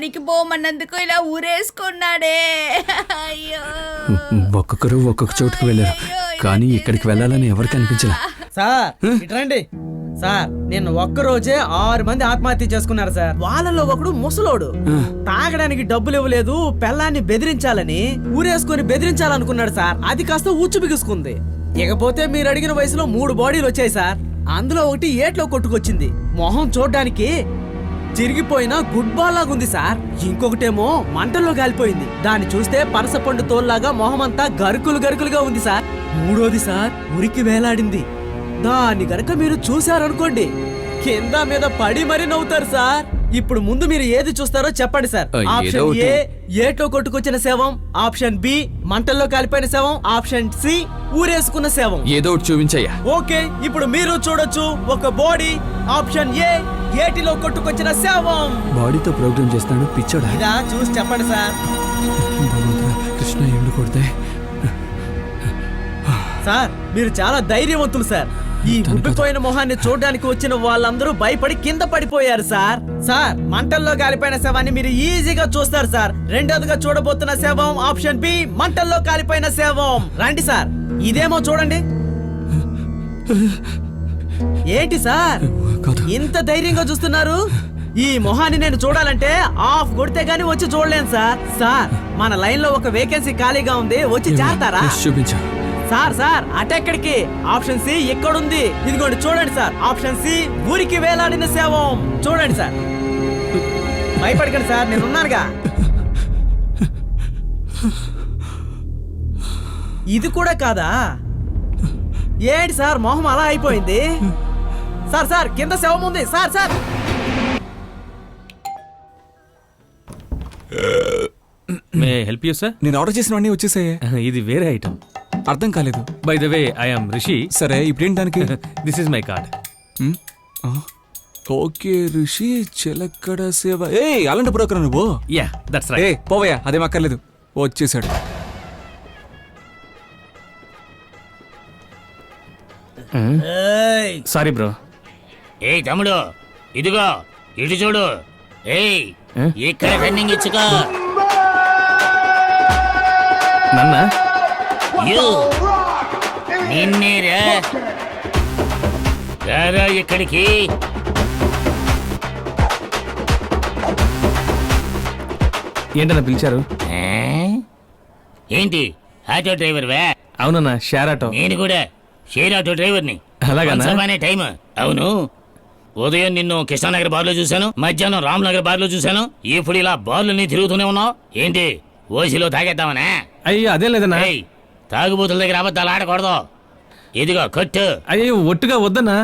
పనికి పోమన్నందుకు ఇలా ఊరేసుకున్నాడే. అయ్యో ఒక్కొక్కరు ఒక్కొక్క చోటుకు వెళ్ళారు, కానీ ఇక్కడికి వెళ్ళాలని ఎవరికి అనిపించలే. సార్ ఇట్రండి సార్, నిన్న ఒక్కరోజే 6 మంది ఆత్మహత్య చేసుకున్నారు సార్. వాళ్ళలో ఒకడు ముసలోడు తాగడానికి డబ్బులు ఇవ్వలేదు, పెళ్ళాన్ని బెదిరించాలని ఊరేసుకొని బెదిరించాలనుకున్నాడు సార్. అది కాస్త ఊచ్చు బిగుసుకుంది. ఇకపోతే మీరు అడిగిన వయసులో 3 బాడీలు వచ్చాయి సార్. అందులో ఒకటి ఏట్లో కొట్టుకొచ్చింది. మొహం చూడ్డానికి చిరిగిపోయిన గుడ్ బాల్ లాగా ఉంది సార్. ఇంకొకటేమో మంటల్లో కాలిపోయింది. దాన్ని చూస్తే పనసపండు తోల్లాగా మొహమంతా గరుకులుగా ఉంది సార్. మూడోది సార్ ఉరికి వేలాడింది. దాన్ని గనక మీరు చూశారనుకోండి, కింద మీద పడి మరీ నవ్వుతారు సార్. ఇప్పుడు ముందు మీరు ఏది చూస్తారో చెప్పండి సార్. ఆప్షన్ ఏ ఏట్లో కొట్టుకొచ్చిన శవం, ఆప్షన్ బి మంటల్లో కాలిపోయిన శవం, ఆప్షన్ సి ఊరేసుకున్న శవం. ఏదో ఒకటి చూపించయ్యా. ఓకే, ఇప్పుడు మీరు చూడొచ్చు ఒక బాడీ. ఆప్షన్ ఏ ఏటిలో కొట్టుకొచ్చిన శవం. బాడీతో ప్రోగ్రామ్ చేస్తాడు పిచ్చోడా. ఇదా చూసి చెప్పండి సార్. కృష్ణ ఎండు కొడితే సార్ మీరు చాలా ధైర్యవంతులు సార్. ఈ ఉబ్బిపోయిన మొహాన్ని చూడడానికి వచ్చిన వాళ్ళందరూ భయపడి కింద పడిపోయారు సార్. సార్ మంటల్లో కాలిపోయిన శవాన్ని మీరు ఈజీగా చూస్తారు సార్. రెండోదిగా చూడబోతున్న శవం ఆప్షన్ బి మంటల్లో కాలిపోయిన శవం. రండి సార్, ఇదేమో చూడండి. ఏంటి సార్ ఇంత ధైర్యంగా చూస్తున్నారు? ఈ మొహాన్ని నేను చూడాలంటే ఆఫ్ కొడితే గానీ వచ్చి చూడలేను సార్. సార్ మన లైన్ లో ఒక వేకెన్సీ ఖాళీగా ఉంది, వచ్చి చేరతారా? చూపించా సార్ అటెక్కడికి? ఆప్షన్ సి ఎక్కడుంది? ఇదిగోండి చూడండి సార్. ఆప్షన్ సి ఊరికి వేలాడిన శవం. చూడండి సార్, భయపడకండి సార్, నేను ఉన్నానుగా. ఇది కూడా కాదా? ఏంటి సార్ మొహం అలా అయిపోయింది? సార్ కింద శవం ఉంది sir. May help you sir? నేను ఆర్డర్ చేసినవన్నీ వచ్చేసాయే. ఇది వేరే ఐటమ్. అర్థం కాలేదు. By the way I am Rishi. సరే ఇప్పుడేంటి దానికి? This is my card. Okay Rishi చిలక్కడ సేవ. ఏ అలాంటి బ్రోకర్ నువ్వు? Yeah that's a right. పోవయ్యా, అదేం అక్కర్లేదు. వచ్చేసాడు. Sorry bro. ఏయ్ తమ్ముడు, ఇదిగో ఇటు చూడు. ఏయ్ ఇక్కడ రన్నింగ్ ఇచ్చుకో. నన్న యూ నిన్నేరా, రారా ఇక్కడికి. ఏంటన్నా పిలిచారు? ఆ? ఏంటి ఆటో డ్రైవర్ వే? అవునన్నా, షేర్ ఆటో. నేను కూడా షేర్ ఆటో డ్రైవర్ని. అలాగన్నా? అనే టైం. అవును, ఉదయం నిన్ను కృష్ణానగర్ బార్లో చూశాను, మధ్యాహ్నం రామ్నగర్ బార్లో చూశాను, ఇప్పుడు ఇలా బార్లని తిరుగుతూనే ఉన్నావు. ఏంటి ఓసిలో తాగేద్దామనే? అయ్యో అదేం లేదన్నా. ఏయ్, తాగుబోతుల దగ్గర అబద్ధాలు ఆడకూడదు. ఇదిగో కొట్టు. అయ్యో ఒట్టుగా వద్దన్నా.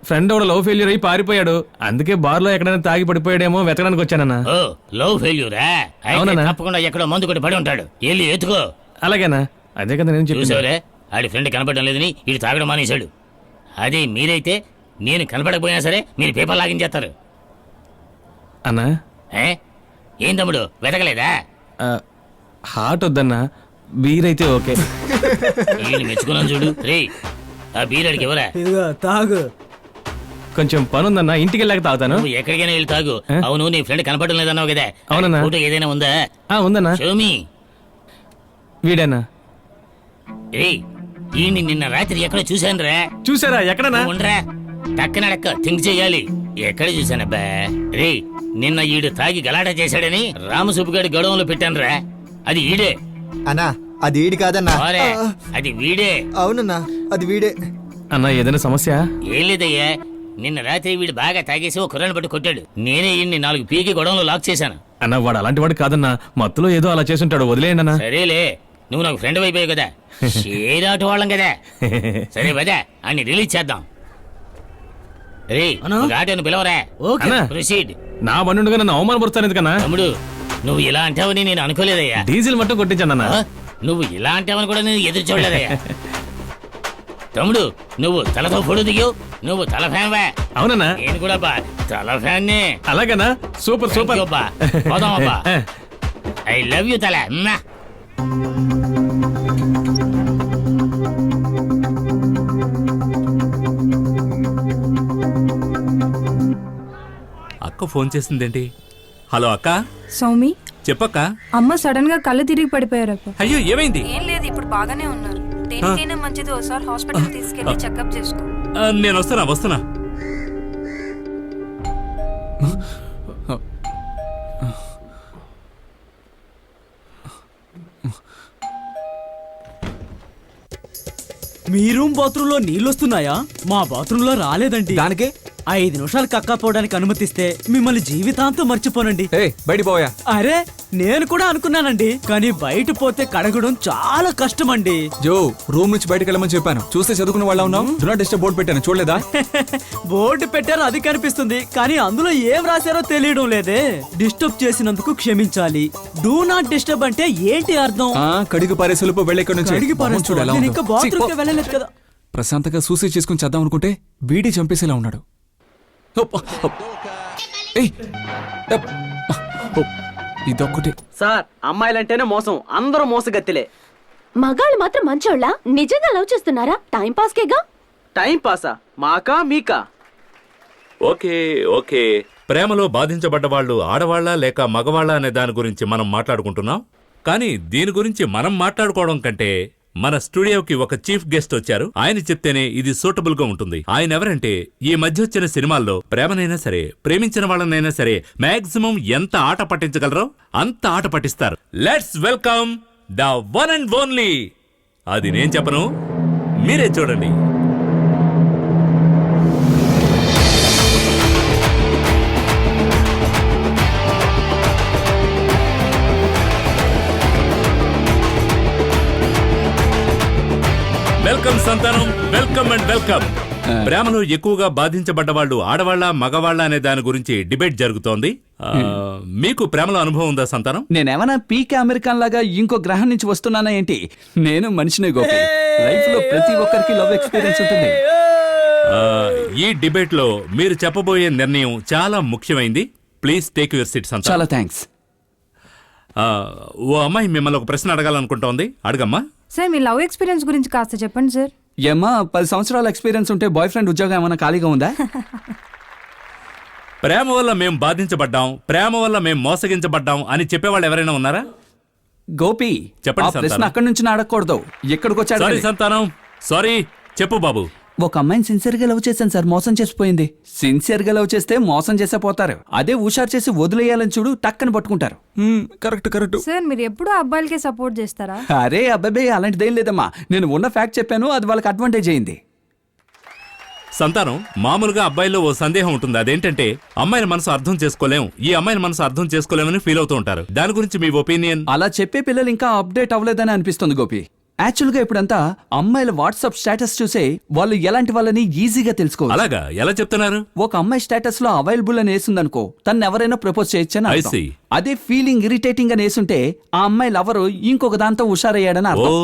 ఫ్రెండ్ ఒకడు లవ్ ఫెయిల్యూర్ అయి పారిపోయాడు, అందుకే బార్ లో ఎక్కడైనా తాగి పడిపోయాడేమో వెతకడానికి వచ్చానన్నా. ఓ లవ్ ఫెయిల్యూరా? అవునన్నా. తప్పకుండా ఎక్కడో మందు కొట్టి పడి ఉంటాడు, వెళ్ళి ఎత్తుకో. అలాగేనా? అదే కదా నేను చెప్పాను. చూసావులే, ఆడి ఫ్రెండ్ కనపడడం లేదని ఇటు తాగడం మానేశాడు. అదే మీరైతే నేను కనపడకపోయినా సరే మీరు పేపర్ లాగించేస్తారు. అన్నా ఏ? ఏం తమ్ముడు వెతకలేదా? హాట్ వద్దన్నా, బీర్ అయితే ఓకే. వీళ్ళు మెచ్చుకున్నాను చూడు. రే ఆ బీరడికి ఎవరా? ఇదిగో తాగు. కొంచెం పని ఉందన్నా, ఇంటికి వెళ్ళాక తాగుతాను. నువ్వు ఎక్కడికైనా వెళ్ళి తాగు. అవును, నీ ఫ్రెండ్ కనపడడం లేదన్నావు కదా? అవునన్నా. ఫోటో ఏదైనా ఉందా? ఉందన్నా. షోమి. వీడేనా? రే ఈ నిన్న రాత్రి ఎక్కడ చూశాను రా. చూసారా? ఎక్కడన్నా? ఉండరా, టక్కనడక్క థింక్ చెయ్యాలి. ఎక్కడ చూశానబ్బా? రే నిన్న ఈడు తాగి గలాటా చేశాడని రామసుబ్బుగాడి గొడవలో పెట్టాను రా. అది ఈడే అన్నా. అది వీడి కాదన్నా. ఓరే, అది వీడే. అవునన్నా, అది వీడే. అన్నా ఏదైనా సమస్య? ఏం లేదయ్యా, నిన్న రాత్రి వీడు బాగా తాగేసి ఒక కుర్రాన్ని పట్టి కొట్టాడు. నేనే ఈయన్ని 4 పీకి గొడవలో లాక్ చేశాను. అన్న వాడు అలాంటి వాడు కాదన్నా, మత్తులో ఏదో అలా చేసుంటాడు, వదిలేయండి అన్నా. సరేలే, నువ్వు నాకు ఫ్రెండ్ అయిపోయావు కదా, షేరాటు వాళ్ళం కదా. సరే పదా అన్ని రిలీజ్ చేద్దాం. రే ఆటోను పిలవరా. అన్నా, ప్రొసీడ్. నా బండుగా నన్ను అవమానపరుస్తాను ఎందుకన్నా? తమ్ముడు నువ్వు ఇలా అంటావని నేను అనుకోలేదయ్యా. డీజిల్ మట్టం కొట్టించానన్నా. నువ్వు ఇలా అంటావని కూడా నేను ఎదురు చూడలేదయ్యా. తమ్ముడు నువ్వు తలతో ఫోటో దిగావు, నువ్వు తల ఫ్యాన్ వా? అవునన్నా, నేను కూడా బా తల ఫ్యాన్. అలాగనా? Super super. పోదామబ్బా. I love you Thala. అక్క ఫోన్ చేసిందేంటి? హలో అక్క, సౌమి, చెప్పక్క. అమ్మ సడన్ గా కళ్ళు తిరిగి పడిపోయారప్ప. అయ్యో ఏమైంది? ఏం లేదు, ఇప్పుడు బాగానే ఉన్నారు. దేనికైనా మంచిది ఒకసారి హాస్పిటల్ తీసుకెళ్లి చెకప్ చేసుకో. నేను వస్తున్నా. మీ రూమ్ బాత్రూమ్ లో నీళ్ళొస్తున్నాయా? మా బాత్రూమ్ లో రాలేదండి. దానికే 5 నిమిషాలు కక్కపోవడానికి అనుమతిస్తే మిమ్మల్ని జీవితాంతం మర్చిపోనండి. బయట పోయా. అరే నేను కూడా అనుకున్నానండి, కానీ బయట పోతే కడగడం చాలా కష్టం అండి. జో, రూమ్ నుంచి బయటకు వెళ్ళమని చెప్పాను. చూస్తే చదువుకున్న వాళ్ళ ఉన్నాం. డు నాట్ డిస్టర్బ్ బోర్డు పెట్టాను, చూడలేదా? బోర్డు పెట్టారు, అది కనిపిస్తుంది, కానీ అందులో ఏం రాశారో తెలియడం లేదే. డిస్టర్బ్ చేసినందుకు క్షమించాలి. డూ నాట్ డిస్టర్బ్ అంటే ఏంటి అర్థం? కడిగి పారేసులుపు వెళ్ళే ఇక్కడ నుంచి. కడిగి మొహం చూడు ఎలా నేను ఉందో. ఇంకా బాత్రూమ్ కి వెళ్ళలేదు కదా. ప్రశాంతంగా సూసైడ్ చేసుకుని చేద్దాం అనుకుంటే వీడి చంపేసేలా ఉన్నాడు. ఇదొక్కటే. సార్, అమ్మాయిలంటేనే మోసం, అందరూ మోసగత్తిలే. మగాళ్ళు మాత్రం మంచోళ్ళ? నిజంగా లవ్ చేస్తున్నారా? టైం పాస్ కేగా. టైం పాసా? మాకా మీకా? ఓకే, ప్రేమలో బాధించబడ్డ వాళ్ళు ఆడవాళ్ళ లేక మగవాళ్ళ అనే దాని గురించి మనం మాట్లాడుకుంటున్నాం. కానీ దీని గురించి మనం మాట్లాడుకోవడం కంటే మన స్టూడియోకి ఒక చీఫ్ గెస్ట్ వచ్చారు. ఆయన చెప్తేనే ఇది సూటబుల్ గా ఉంటుంది. ఆయన ఎవరంటే, ఈ మధ్య వచ్చిన సినిమాల్లో ప్రేమనైనా సరే, ప్రేమించిన వాళ్ళనైనా సరే మాక్సిమం ఎంత ఆట పట్టించగలరో అంత ఆట పట్టిస్తారు. Let's welcome the one and only. అది నేను చెప్పను, మీరే చూడండి. వెల్కమ్ సంతానం, వెల్కమ్ అండ్ వెల్కమ్. ప్రేమలో ఎక్కువగా బాధించబడ్డ వాళ్ళు ఆడవాళ్ళ మగవాళ్ళ అనే దాని గురించి డిబేట్ జరుగుతోంది. మీకు ప్రేమలో అనుభవం ఉందా సంతానం? నేనేమన్నా పీకే అమెరికన్ లాగా ఇంకో గ్రహం నుంచి వస్తున్నానా ఏంటి? నేను మనిషినే గోపి. లైఫ్ లో ప్రతి ఒక్కరికి లవ్ ఎక్స్పీరియన్స్ ఉంటుంది. ఈ డిబేట్ లో మీరు చెప్పబోయే నిర్ణయం చాలా ముఖ్యమైంది. ప్లీజ్ టేక్ యువర్ సీట్ సంతానం. చాలా థ్యాంక్స్. ఓ అమ్మాయి మిమ్మల్ని ఒక ప్రశ్న అడగాలనుకుంటోంది, అడగమ్మా. సార్, మీ లవ్ ఎక్స్పీరియన్స్ గురించి కాస్త చెప్పండి సార్. ఏమ్మా, 10 సంవత్సరాల ఎక్స్పీరియన్స్ ఉంటే బాయ్ ఫ్రెండ్ ఉద్యోగం ఏమైనా ఖాళీగా ఉందా? ప్రేమ వల్ల మేం బాధించబడ్డాం, ప్రేమ వల్ల మేం మోసగించబడ్డాం అని చెప్పేవాళ్ళు ఎవరైనా ఉన్నారా? గోపి, చెప్పండి ఆ ప్రశ్న సంతానం. అక్కడి నుంచి అడగకూడదు, ఇక్కడికి వచ్చాడు. సారీ సంతానం, సారీ. చెప్పు బాబు. ఒక అమ్మాయిని సిన్సియర్ గా లవ్ చేశాను సార్, మోసం చేసిపోయింది. సిన్సియర్ గా లవ్ చేస్తే మోసం చేసే పోతారు. అదే హుషారు చేసి వదిలేయాలని చూడు, టక్కని పట్టుకుంటారు. కరెక్ట్. సార్, మీరు ఎప్పుడూ అబ్బాయిలకే సపోర్ట్ చేస్తారా? అరే అబ్బాయి, అలాంటిదేం లేదమ్మా. నేను ఉన్న ఫ్యాక్ట్ చెప్పాను, అది వాళ్ళకి అడ్వాంటేజ్ అయింది. సంతానం, మామూలుగా అబ్బాయిలో ఓ సందేహం ఉంటుంది. అదేంటంటే, అమ్మాయిని మనసు అర్థం చేసుకోలేం, ఈ అమ్మాయిని మనసు అర్థం చేసుకోలేమని ఫీల్ అవుతూ ఉంటారు. దాని గురించి మీ ఒపీనియన్? అలా చెప్పే పిల్లలు ఇంకా అప్డేట్ అవ్వలేదని అనిపిస్తుంది గోపి. యాక్చువల్ గా ఇప్పుడంతా అమ్మాయిల వాట్సాప్ స్టేటస్ చూసే వాళ్ళు ఎలాంటి వాళ్ళని ఈజీగా తెలుసుకోవాలి. అలాగా ఎలా చెప్తున్నారు? ఒక అమ్మాయి స్టేటస్ లో అవైలబుల్ అని వేసిందనుకో, తను ఎవరైనా ప్రపోజ్ చేయొచ్చని I అర్థం. see. అదే ఫీలింగ్ ఇరిటేటింగ్ అని వేసుంటే ఆ అమ్మాయి లవరు ఇంకొక దాంతో హుషారయ్యాడని ఓ, అర్థం.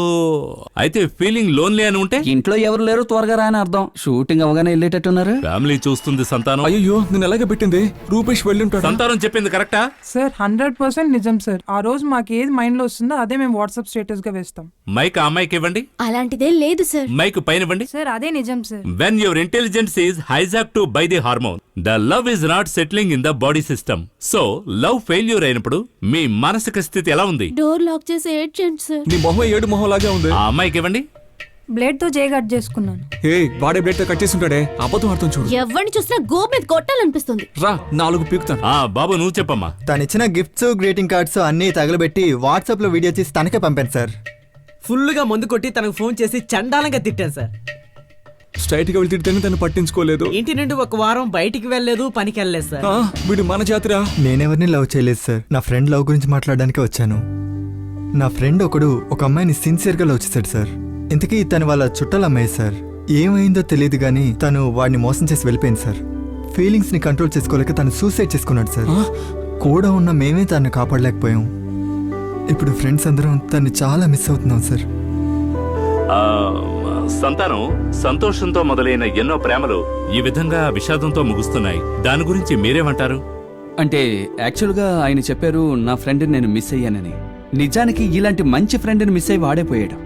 అయితే ఫీలింగ్ లోన్లీ అని ఉంటే ఇంట్లో ఎవరు లేరు, త్వరగా రాని అర్థం. షూటింగ్ అవగానే వెళ్ళేటట్టున్నారు. ఫ్యామిలీ చూస్తుంది సంతానం. అయ్యో, నేను ఎలాగే పెట్టింది. రూపేష్ వెళ్ళుంటాడు. సంతానం చెప్పింది కరెక్టా? సార్ 100% నిజం సార్. ఆ రోజు మాకు ఏది మైండ్ లో వస్తుందో అదే మేము వాట్సాప్ స్టేటస్ గా వేస్తాం. మైక్ ఆ అమ్మాయికి ఇవ్వండి. అలాంటిదేం లేదు సార్. మైక్ పైన ఇవ్వండి. సార్, అదే నిజం sir. When your intelligence is hijacked by the hormone, the love is not settling in the body system. So love failure అయినప్పుడు మీ మానసిక స్థితి ఎలా ఉంది? డోర్ లాక్ చేసి ఏడ్చండి సార్. నీ మొహం 7 మొహం లాగే ఉంది. ఆ అమ్మాయికి ఇవ్వండి. బ్లేడ్ తో చేయి కట్ చేసుకున్నాను. వాడే బ్లేడ్ తో కట్ చేసి ఉంటాడే, అబద్ధం అర్థం చూడు. ఎవరిని చూసినా గోపు మీద కొట్టాలనిపిస్తుంది. రా, 4 పీకుతాను. బాబు నువ్వు చెప్పమ్మా. తనిచ్చిన గిఫ్ట్స్, గ్రీటింగ్ కార్డ్స్ అన్నీ తగలబెట్టి వాట్సాప్ లో వీడియో చేసి తనకే పంపాను సార్. ఫుల్ గా మందు కొట్టి తనకు ఫోన్ చేసి చండాలంగా తిట్టాను సార్. స్ట్రైట్ గా వెళ్తే తను పట్టించుకోలేదు. ఇంటి నుండి 1 వారం బయటికి వెళ్ళలేదు, పనికి వెళ్ళలేదు సార్. వీడు మన జాతిరా. నేనెవరిని లవ్ చేయలేదు సార్. నా ఫ్రెండ్ లవ్ గురించి మాట్లాడడానికి వచ్చాను. నా ఫ్రెండ్ ఒకడు ఒక అమ్మాయిని సిన్సియర్ గా లవ్ చేశాడు సార్. ఇంతకీ తను వాళ్ళ చుట్టాల అమ్మాయి సార్. ఏమైందో తెలియదు గానీ తను వాడిని మోసం చేసి వెళ్ళిపోయింది సార్. ఫీలింగ్స్ ని కంట్రోల్ చేసుకోలేక తను సూసైడ్ చేసుకున్నాడు సార్. కూడా ఉన్న మేమే తను కాపాడలేకపోయాం. ఇప్పుడు ఫ్రెండ్స్ అందరం తన్ని చాలా మిస్ అవుతున్నాం సార్. సంతానం, సంతోషంతో మొదలైన ఎన్నో ప్రేమలు ఈ విధంగా విషాదంతో ముగుస్తున్నాయి. దాని గురించి మీరేమంటారు? అంటే యాక్చువల్గా ఆయన చెప్పారు నా ఫ్రెండ్ని నేను మిస్ అయ్యానని. నిజానికి ఇలాంటి మంచి ఫ్రెండ్ని మిస్ అయ్యి వాడైపోయాడు.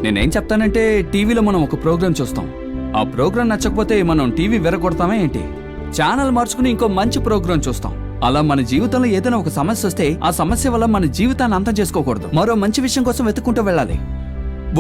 నేనేం చెప్తానంటే, టీవీలో మనం ఒక ప్రోగ్రాం చూస్తాం. ఆ ప్రోగ్రాం నచ్చకపోతే మనం టీవీ విరగొడతామే ఏంటి? ఛానల్ మార్చుకుని ఇంకో మంచి ప్రోగ్రాం చూస్తాం. అలా మన జీవితంలో ఏదైనా ఒక సమస్య వస్తే ఆ సమస్య వల్ల మన జీవితాన్ని అంతం చేసుకోకూడదు. మరో మంచి విషయం కోసం వెతుక్కుంటూ వెళ్ళాలి.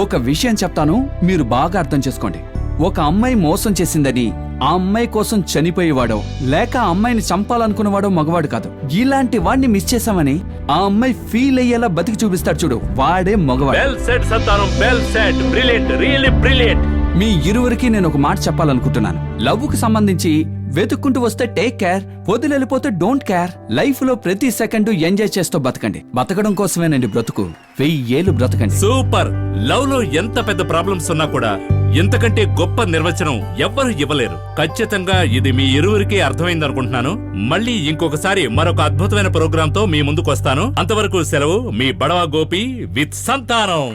ఒక విషయం చెప్తాను, మీరు బాగా అర్థం చేసుకోండి. ఒక అమ్మాయి మోసం చేసిందని ఆ అమ్మాయి కోసం చనిపోయేవాడో లేక ఆ అమ్మాయిని చంపాలనుకున్నవాడో మగవాడు కాదు. ఇలాంటి వాడిని మిస్ చేశామని ఆ అమ్మాయి ఫీల్ అయ్యేలా బతికి చూపిస్తాడు చూడు, వాడే మగవాడు. Well said Santhanam, well said. Brilliant, really brilliant. మీ ఇరువురికి నేను ఒక మాట చెప్పాలనుకుంటున్నాను. లవ్ కు సంబంధించి వెతుక్కుంటూ వస్తే టేక్ కేర్, వదిలిపోతే డోంట్ కేర్. లైఫ్ లో ప్రతి సెకండ్ ఎంజాయ్ చేస్తూ బతకండి. బతకడం కోసమేనండి బ్రతుకు. 1000 ఏళ్ళు బ్రతకండి. సూపర్. లవ్ లో ఎంత పెద్ద ప్రాబ్లమ్స్ ఉన్నా కూడా ఇంతకంటే గొప్ప నిర్వచనం ఎవ్వరు ఇవ్వలేరు. ఖచ్చితంగా ఇది మీ ఇరువురికి అర్థమైంది అనుకుంటున్నాను. మళ్ళీ ఇంకొకసారి మరొక అద్భుతమైన ప్రోగ్రామ్ తో మీ ముందుకు వస్తాను. అంతవరకు సెలవు. మీ బడవ గోపి విత్ సంతానం.